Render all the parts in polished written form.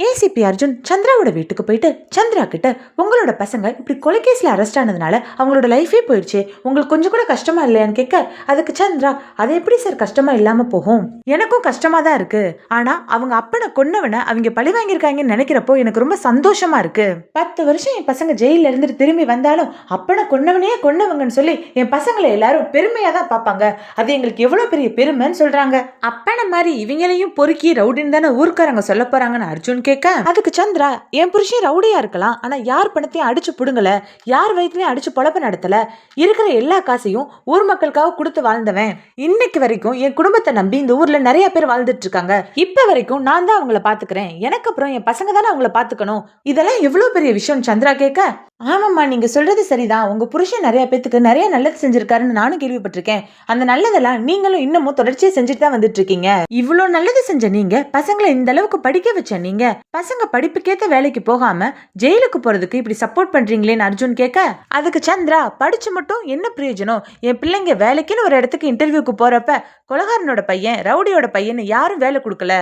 ACP Arjun சந்திராவோட வீட்டுக்கு போயிட்டு சந்திரா கிட்ட உங்களோட பசங்க இப்படி கொலைகேஸ்ல அரெஸ்ட் ஆனதுனால அவங்களோட லைஃபே போயிடுச்சு, உங்களுக்கு கொஞ்சம் கூட கஷ்டமா இல்லையான்னு கேட்க, அதுக்கு சந்திரா அது எப்படி சார் கஷ்டமா இல்லாம போகும், எனக்கும் கஷ்டமா தான் இருக்கு, ஆனா அவங்க அப்பனை கொன்னவனை அவங்க பழி வாங்கியிருக்காங்கன்னு நினைக்கிறப்போ எனக்கு ரொம்ப சந்தோஷமா இருக்கு. 10 வருஷம் என் பசங்க ஜெயில இருந்துட்டு திரும்பி வந்தாலும் அப்பனை கொன்னவனே கொன்னவங்கன்னு சொல்லி என் பசங்களை எல்லாரும் பெருமையா தான் பார்ப்பாங்க, அது எங்களுக்கு எவ்வளவு பெரிய பெருமைன்னு சொல்றாங்க. அப்பனை மாதிரி இவங்களையும் பொறுக்கி ரவுடின்னு தானே ஊர்க்காரங்க சொல்ல போறாங்கன்னு அர்ஜுன் கேட்க, அதுக்கு சந்திரா என் புருஷன் ரவுடியா இருக்கலாம், ஆனா யார் பணத்தையும் அடிச்சு புடுங்கல, யார் வயிற்றுலையும் அடிச்சு பொழப்ப நடத்தல, இருக்கிற எல்லா காசையும் ஊர் மக்களுக்காக கொடுத்து வாழ்ந்தவன். இன்னைக்கு வரைக்கும் என் குடும்பத்தை நம்பி இந்த ஊர்ல நிறைய பேர் வாழ்ந்துட்டு இருக்காங்க, இப்ப வரைக்கும் நான் தான் அவங்கள பாத்துக்கிறேன், எனக்கு அப்புறம் என் பசங்க தானே அவங்கள பாத்துக்கணும், இதெல்லாம் எவ்வளவு பெரிய விஷயம் சந்திரா கேட்க, ஆமாம்மா நீங்க சொல்றது சரிதான், உங்க புருஷன் நிறைய பேத்துக்கு நிறைய நல்லது செஞ்சிருக்காருன்னு நானும் கேள்விப்பட்டிருக்கேன், அந்த நல்லதெல்லாம் நீங்களும் இன்னமும் தொடர்ச்சியா செஞ்சுட்டு தான் வந்துட்டு இருக்கீங்க, இவ்வளவு நல்லது செஞ்ச நீங்க பசங்களை இந்த அளவுக்கு படிக்க வச்ச நீங்க பசங்க படிப்புக்கேத்த வேலைக்கு போகாம ஜெயிலுக்கு போறதுக்கு இப்படி சப்போர்ட் பண்றீங்களேன்னு அர்ஜுன் கேட்க, அதுக்கு சந்திரா படிச்சு மட்டும் என்ன பிரயோஜனம், என் பிள்ளைங்க வேலைக்குன்னு ஒரு இடத்துக்கு இன்டர்வியூக்கு போறப்ப கொலகாரனோட பையன் ரவுடியோட பையன் யாரும் வேலை கொடுக்கல,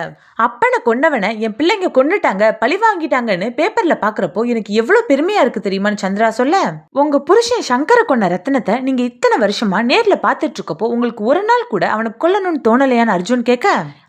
அப்பனை கொன்னவனை என் பிள்ளைங்க கொன்னுட்டாங்க பழி வாங்கிட்டாங்கன்னு பேப்பர்ல பாக்குறப்போ எனக்கு எவ்வளவு பெருமையா இருக்கு தெரியுமா சந்திரா சொல்ல, உங்க புருஷன் சங்கர கொன்ன ரத்தினத்தை நீங்க இத்தனை வருஷமா நேர்ல பாத்துட்டு இருக்கப்போ உங்களுக்கு ஒரு நாள் கூட அவனை கொல்லணும்னு தோணலையான்னு அர்ஜுன் கேட்க,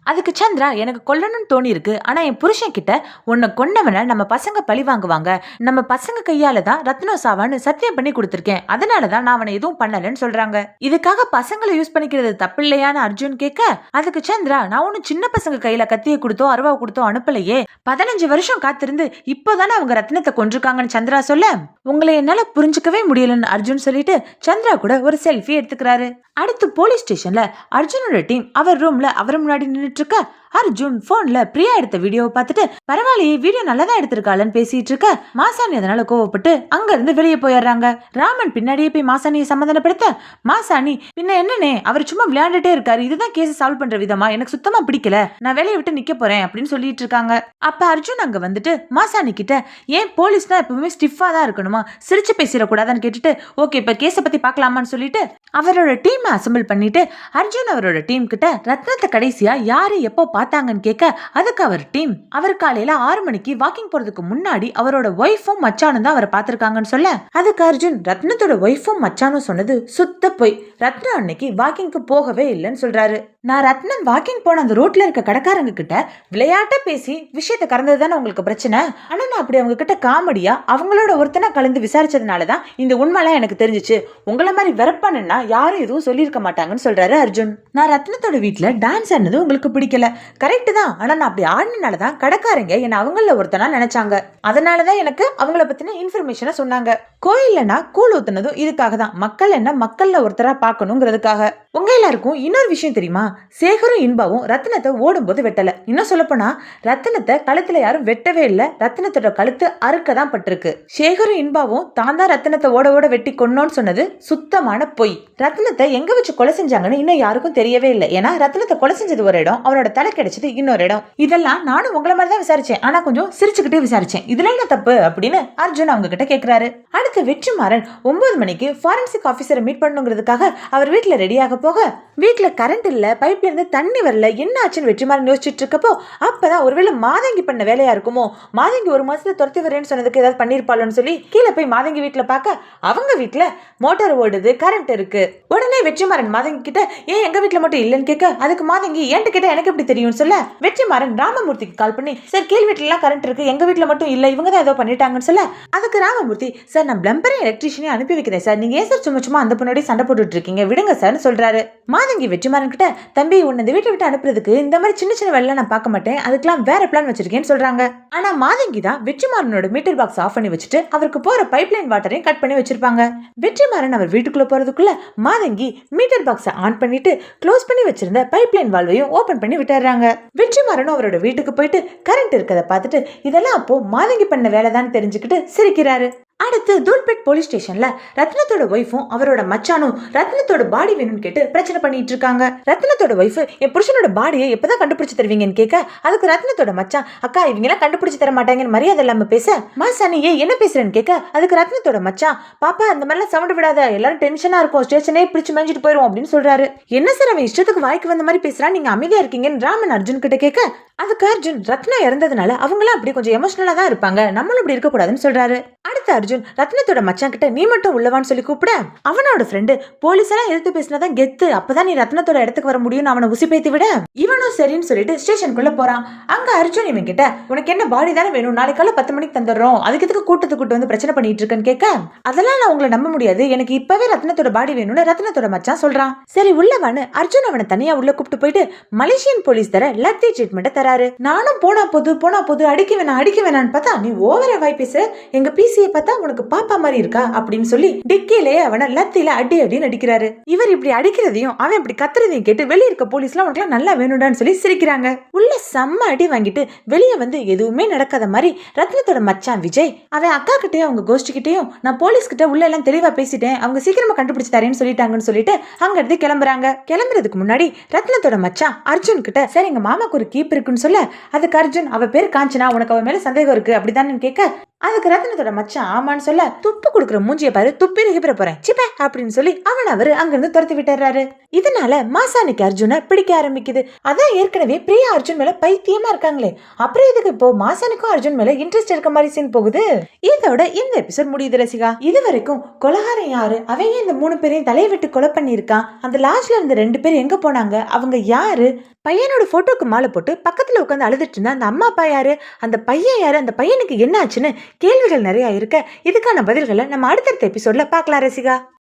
அதுக்கு சந்திரா எனக்கு கொல்லணும்னு தோணி இருக்கு, ஆனா என் புருஷன் கிட்ட உன்னை கொன்னவனை நம்ம பசங்க பழி வாங்குவாங்க, நம்ம பசங்க கையால தான் ரத்னோ சாவான்னு சத்தியம் பண்ணி கொடுத்திருக்கேன், அதனாலதான் நான் அவனை எதுவும் பண்ணலன்னு சொல்றாங்க, இதுக்காக பசங்களை யூஸ் பண்ணிக்கிறது தப்பு இல்லையான்னு அர்ஜுன் கேட்க, அதுக்கு சந்திரா நான் ஒன்னும் சின்ன பசங்க கையில கத்தியை கொடுத்தோ அருவா கொடுத்தோ அனுப்பலையே, 15 வருஷம் காத்திருந்து இப்போதானே அவங்க ரத்னத்தை கொன்றிருக்காங்கன்னு சந்திரா சொல்ல, உங்களை என்னால புரிஞ்சுக்கவே முடியலன்னு அர்ஜுன் சொல்லிட்டு சந்திரா கூட ஒரு செல்ஃபி எடுத்துக்கிறாரு. அடுத்து போலீஸ் ஸ்டேஷன்ல அர்ஜுனோட டீம் அவர் ரூம்ல அவர் முன்னாடி நின்னுட்டு இருக்க, அர்ஜுன் போன்ல பிரியா எடுத்த வீடியோவை பார்த்துட்டு பரவாயில்லையே வீடியோ நல்லதா எடுத்திருக்காளன்னு பேசிட்டு இருக்க, மாசாணி அதனால கோவப்பட்டு அங்க இருந்து வெளியே போயிடுறாங்க. ராமன் பின்னாடியே போய் மாசாணியை சமாதானப்படுத்த, மாசாணி பின்ன என்னன்னே அவர் சும்மா விளையாண்டுட்டே இருக்காரு, இதுதான் கேஸ் சால்வ் பண்ற விதமா, எனக்கு சுத்தமா பிடிக்கல, நான் வேலையை விட்டு நிக்க போறேன் அப்படின்னு சொல்லிட்டு இருக்காங்க. அப்ப அர்ஜுன் அங்க வந்துட்டு மாசாணி கிட்ட, ஏன் போலீஸ்னா எப்பவுமே ஸ்டிஃபா தான் இருக்கணுமா, சிரிச்சு பேசிடக்கூடாதான்னு கேட்டுட்டு, ஓகே இப்ப கேஸை பத்தி பாக்கலாமான்னு சொல்லிட்டு அவரோட டீம் அசம்பிள் பண்ணிட்டு அர்ஜுன் அவரோட டீம் கிட்ட ரத்னத்தை கடைசியா யாரு எப்போ பார்த்தாங்கன்னு கேட்க, அதுக்கு அவர் டீம் அவர் காலையில 6 மணிக்கு வாக்கிங் போறதுக்கு முன்னாடி அவரோட ஒய்ஃபும் மச்சானும் தான் அவரை பார்த்திருக்காங்கன்னு சொல்ல, அதுக்கு அர்ஜுன் ரத்னத்தோட ஒய்ஃபும் மச்சானும் சொன்னது சுத்த போய், ரத்னா அன்னைக்கு வாக்கிங்க்கு போகவே இல்லைன்னு சொல்றாரு. நான் ரத்னம் வாக்கிங் போன அந்த ரோட்ல இருக்க கடைக்காரங்க கிட்ட விளையாட்ட பேசி விஷயத்த கறந்தது தானே உங்களுக்கு பிரச்சனை, ஆனா நான் அப்படி அவங்க கிட்ட காமெடியா அவங்களோட ஒருத்தனை கலந்து விசாரிச்சதுனாலதான் இந்த உண்மைலாம் எனக்கு தெரிஞ்சிச்சு, உங்களை மாதிரி வெறப்பானுன்னா யாரும் எதுவும் சொல்லியிருக்க மாட்டாங்கன்னு சொல்றாரு அர்ஜுன். நான் ரத்னத்தோட வீட்டுல டான்ஸ் ஆனது உங்களுக்கு பிடிக்கல, கரெக்ட் தான், ஆனா நான் அப்படி ஆடினாலதான் கடைக்காரங்க என்ன அவங்கள ஒருத்தனா நினைச்சாங்க, அதனாலதான் எனக்கு அவங்கள பத்தின இன்ஃபர்மேஷனை சொன்னாங்க, கோயில்லனா கூழ் ஊத்துனதும் இதுக்காக தான், மக்கள் என்ன மக்கள்ல ஒருத்தரா பார்க்கணுங்கிறதுக்காக. உங்க எல்லாருக்கும் இன்னொரு விஷயம் தெரியுமா, சேகரும் இன்பாவும் ரத்தினத்தை ஓடும் போது வெட்டல, இன்னும் சொல்லப்போனா ரத்தினத்தை கழுத்துல யாரும் வெட்டவே இல்ல, ரத்தினத்தோட கழுத்து அறுக்கதான் பட்டிருக்கு, சேகரும் இன்பாவும் தான் தான் ரத்தினத்தை ஓட ஓட வெட்டி கொன்னோன்னு சொன்னது சுத்தமான பொய், ரத்தினத்தை எங்க வச்சு கொலை செஞ்சாங்கன்னு இன்னும் யாருக்கும் தெரியவே இல்லை, ஏன்னா ரத்தினத்தை கொலை செஞ்சது ஒரு இடம், அவரோட தலை கிடைச்சது இன்னொரு இடம், இதெல்லாம் நானும் உங்களை மாதிரி தான் விசாரிச்சேன், ஆனா கொஞ்சம் சிரிச்சுக்கிட்டே விசாரிச்சேன், இதுல என்ன தப்பு அப்படின்னு அர்ஜுன் அவங்க கிட்ட கேட்கிறாரு. அடுத்து வெற்றிமாறன் 9 மணிக்கு ஃபாரன்சிக் ஆபீசரை மீட் பண்ணுங்கிறதுக்காக அவர் வீட்டுல ரெடியாக போக, வீட்டுல கரண்ட் இல்ல, பைப்ல இருந்து தண்ணி வரல, என்ன ஆச்சுன்னு வெற்றிமாறன் யோசிச்சுட்டு இருக்கப்போ, அப்பதான் ஒருவேளை மாதங்கி பண்ண வேலையா இருக்குமோ, மாதங்கி 1 மாசத்துல துரத்தி வரேன்னு சொன்னதுக்கு ஏதாவது பண்ணிருப்பாளோன்னு சொல்லி கீழே போய் மாதங்கி வீட்டுல பார்க்க, அவங்க வீட்டுல மோட்டார் ஓடுது, கரண்ட் இருக்கு. உடனே வெற்றிமாறன் மாதங்கி கிட்ட, ஏன் எங்க வீட்டுல மட்டும் இல்லன்னு கேட்க, அதுக்கு மாதங்கி என்கிட்ட கேட்ட எனக்கு எப்படி தெரியும்னு சொல்ல, வெற்றிமாறன் ராமமூர்த்திக்கு கால் பண்ணி, சார் கீழ் வீட்டுல எல்லாம் கரண்ட் இருக்கு, எங்க வீட்டுல மட்டும் இல்ல, இவங்க தான் ஏதோ பண்ணிட்டாங்கன்னு சொல்ல, அதுக்கு ராமமூர்த்தி, சார் நான் பிளம்பரையும் எலக்ட்ரீஷியனையும் அனுப்பி வைக்கிறேன் சார், நீங்க ஏன் சார் சும்மா சும்மா அந்த பொண்ணோட சண்டை போட்டுட்டு இருக்கீங்க, விடுங்க சார்னு சொல்றாரு. மாதங்கி வெற்றிமாறன் கிட்ட, தம்பி உன்னை இந்த வீட்டை விட்டு அனுப்புறதுக்கு இந்த மாதிரி சின்ன சின்ன வேலை நான் பார்க்க மாட்டேன், அதுக்கெல்லாம் வேற பிளான் வச்சிருக்கேன்னு சொல்றாங்க. ஆனா மாதங்கி தான் வெற்றிமாறனோட மீட்டர் பாக்ஸ் ஆஃப் பண்ணி வச்சுட்டு அவருக்கு போற பைப்லைன் வாட்டரையும் கட் பண்ணி வச்சிருப்பாங்க. வெற்றிமாறன் அவர் வீட்டுக்குள்ள போறதுக்குள்ள மாதங்கி மீட்டர் பாக்ஸை ஆன் பண்ணிட்டு க்ளோஸ் பண்ணி வச்சிருந்த பைப்லைன் வால்வையும் ஓபன் பண்ணி விட்டுறாங்க. வெற்றிமாறனும் அவரோட வீட்டுக்கு போயிட்டு கரண்ட் இருக்கதை பார்த்துட்டு இதெல்லாம் அப்போ மாதங்கி பண்ண வேலை தான் தெரிஞ்சுக்கிட்டு சிரிக்கிறாரு. அடுத்து தூல்பேட் போலீஸ் ஸ்டேஷன்ல ரத்னத்தோட ஒய்ஃபும் அவரோட மச்சானும் ரத்னத்தோட பாடி வேணும்னு கேட்டு பிரச்சனை பண்ணிட்டு இருக்காங்க. ரத்னத்தோட ஒய்ஃப் என் புருஷனோட பாடியை எப்பதான் கண்டுபிடிச்சு தருவீங்கன்னு கேட்க, அதுக்கு ரத்னத்தோட மச்சான் அக்கா இவங்க எல்லாம் கண்டுபிடிச்சு தர மாட்டாங்கன்னு மரியாதை இல்லாம பேச, மாசானி ஏன் என்ன பேசுறேன்னு கேட்க, அதுக்கு ரத்னத்தோட மச்சான் பாப்பா இந்த மாதிரிலாம் சவுண்ட் விடாத, எல்லாரும் டென்ஷனா இருக்கும், ஸ்டேஷனே பிடிச்சு மேஞ்சிட்டு போயிரும் அப்படின்னு சொல்றாரு. என்ன சார் அவன் இஷ்டத்துக்கு வாய்க்கு வந்த மாதிரி பேசுறான், நீங்க அமைதியா இருக்கீங்கன்னு ராமன் அர்ஜுன் கிட்ட கேட்க, அதுக்கு அர்ஜுன் ரத்னா இறந்ததுனால அவங்களாம் அப்படி கொஞ்சம் எமோஷனலா தான் இருப்பாங்க, நம்மளும் இப்படி இருக்க கூடாதுன்னு சொல்றாரு. அடுத்த அர்ஜுன் ரத்னத்தோட மச்சான் கிட்ட நீ மட்டும் உள்ளவான்னு சொல்லி கூப்பிட, அவனோட ஃப்ரெண்டு போலீஸ் எல்லாம் எடுத்து பேசினாதான் கெத்து, அப்பதான் நீ ரத்னத்தோட இடத்துக்கு வர முடியும்னு அவனை உசிப்பேத்தி விட, இவனும் சரின்னு சொல்லிட்டு ஸ்டேஷனுக்குள்ள போறான். அங்க அர்ஜுன் இவன் கிட்ட உனக்கு என்ன பாடி தானே வேணும், நாளைக்கால 10 மணிக்கு தந்துடுறோம், அதுக்கு எதுக்கு கூட்டு வந்து பிரச்சனை பண்ணிட்டு இருக்கேன்னு கேட்க, அதெல்லாம் நான் உங்களை நம்ப முடியாது, எனக்கு இப்பவே ரத்னத்தோட பாடி வேணும்னு ரத்னத்தோட மச்சான் சொல்றான். சரி உள்ளவான்னு அர்ஜுன் அவனை தனியா உள்ள கூப்பிட்டு போயிட்டு மலேசியன் போலீஸ் தர லத்தி ட்ரீட்மெண்ட் தராரு. நானும் போனா போது அடிக்க வேணான்னு பார்த்தா நீ ஓவரா வாய் பேச, எங்க பிசியை பார்த்தா உனக்கு பாப்பா மாதிரி இருக்கா அப்படின்னு சொல்லி டிக்கிலேயே அவனை லத்தில அடின்னு அடிக்கிறாரு. இவர் இப்படி அடிக்கிறதையும் அவன் இப்படி கத்துறதையும் கேட்டு வெளியே இருக்க போலீஸ்லாம் உனக்கு நல்லா வேணும்டான்னு சொல்லி சிரிக்கிறாங்க. உள்ள செம்ம அடி வாங்கிட்டு வெளியே வந்து எதுவுமே நடக்காத மாதிரி ரத்னத்தோட மச்சான் விஜய் அவன் அக்கா கிட்டயும் அவங்க கோஷ்டி கிட்டயும் நான் போலீஸ் கிட்ட உள்ள எல்லாம் தெளிவா பேசிட்டேன், அவங்க சீக்கிரமா கண்டுபிடிச்சு தரேன்னு சொல்லிட்டாங்கன்னு சொல்லிட்டு அங்க இருந்து கிளம்புறாங்க. கிளம்புறதுக்கு முன்னாடி ரத்னத்தோட மச்சான் அர்ஜுன் கிட்ட சரி எங்க மாமாக்கு ஒரு கீப் இருக்குன்னு சொல்ல, அதுக்கு அர்ஜுன் அவ பேர் காஞ்சனா, உனக்கு அவ மேல சந்தேகம் இருக்கு அப்படிதான்னு கேட்க, அதுக்கு ரத்னத்தோட மச்சான் ஆமான்னு சொல்ல, துப்பு கொடுக்குற மூஞ்சிய பாரு, துப்பி நெகிப்பிட போறேன் சிப்ப அப்படின்னு சொல்லி அவரு அங்கிருந்து துரத்தி விட்டுறாரு. இதனால மாசாணிக்கு அர்ஜுனை பிடிக்க ஆரம்பிக்குது. அதான் ஏற்கனவே பிரியா அர்ஜுன் மேல பைத்தியமா இருக்காங்களே, அப்புறம் இதுக்கு இப்போ மாசாணிக்கும் அர்ஜுன் மேல இன்ட்ரெஸ்ட் இருக்க மாதிரி சீன் போகுது. இதோட இந்த எபிசோட் முடியுது ரசிகா. இது வரைக்கும் கொலகாரம் யாரு, அவங்க இந்த 3 பேரையும் தலையை விட்டு கொலை பண்ணிருக்கான், அந்த லாஸ்ட்ல இருந்த 2 பேர் எங்க போனாங்க, அவங்க யாரு, பையனோட போட்டோக்கு மாலை போட்டு பக்கத்துல உட்காந்து அழுதுட்டு இருந்தா அந்த அம்மா அப்பா யாரு, அந்த பையன் யாரு, அந்த பையனுக்கு என்ன ஆச்சுன்னு கேள்விகள் நிறைய இருக்க, இதுக்கான பதில்களை நம்ம அடுத்தடுத்த எபிசோட்ல பார்க்கலாம் ரசிகா.